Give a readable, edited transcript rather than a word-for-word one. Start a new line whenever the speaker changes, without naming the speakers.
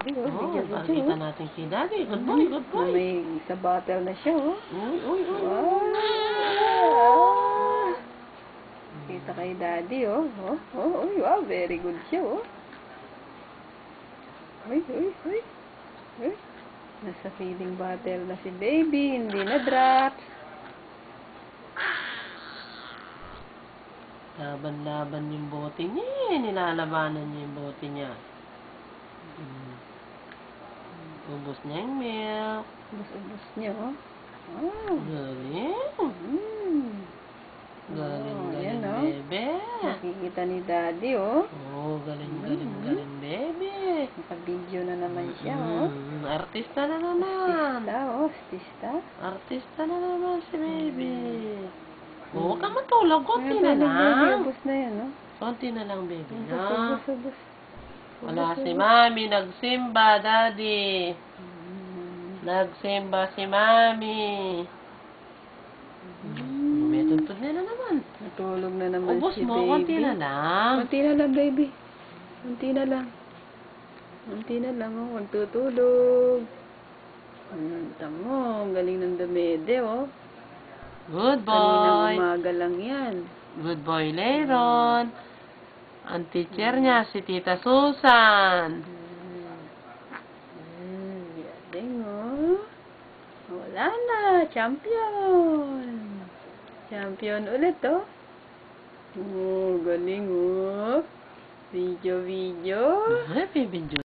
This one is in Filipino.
Daddy, oh.
Oh,
Video,
pakita
oh.
natin kay Daddy. Good boy, good boy.
May sa battle na siya, oh.
Uy, uy, uy.
Wow! Kita kay Daddy, oh. Oh, oh, oh, wow, very good siya, oh. Uy, uy, uy. Uy. Nasa feeding battle na si baby, hindi na drops.
Laban-laban yung bote niya eh. Nilalabanan niya yung bote niya. Ubus niya yung milk.
Ubus-ubus niya, oh. Wow.
Galing. Galing,
Oh,
galing,
yan, oh.
bebe.
Nakikita ni Daddy, oh.
Oh, galing, galing, galing, bebe.
Naka-video na naman siya, oh.
Artista na naman.
Artista, oh. Artista.
Artista na naman si baby. Oh, huwag ka matulog. Konti na
Baby,
lang.
ubus na yan, oh.
Konti na lang, baby.
Ubus,
Na.
ubus, ubus.
Wala si Mami. Nagsimba, Daddy. Nagsimba si Mami. May tuntun nila naman.
Natulog na naman
Ubus
si
mo,
baby.
konti na lang.
Konti na lang, baby. Konti na lang. Konti na lang, oh. Magtutulog. Tamo, ang galing ng Damede, oh.
Good
Kaninang
boy.
umaga lang yan.
Good boy, Leiron. Ang teacher niya, si Tita Susan.
Galing, oh. Wala na. Champion. Champion ulit, oh. Oh, galing, oh. Video.
Happy video.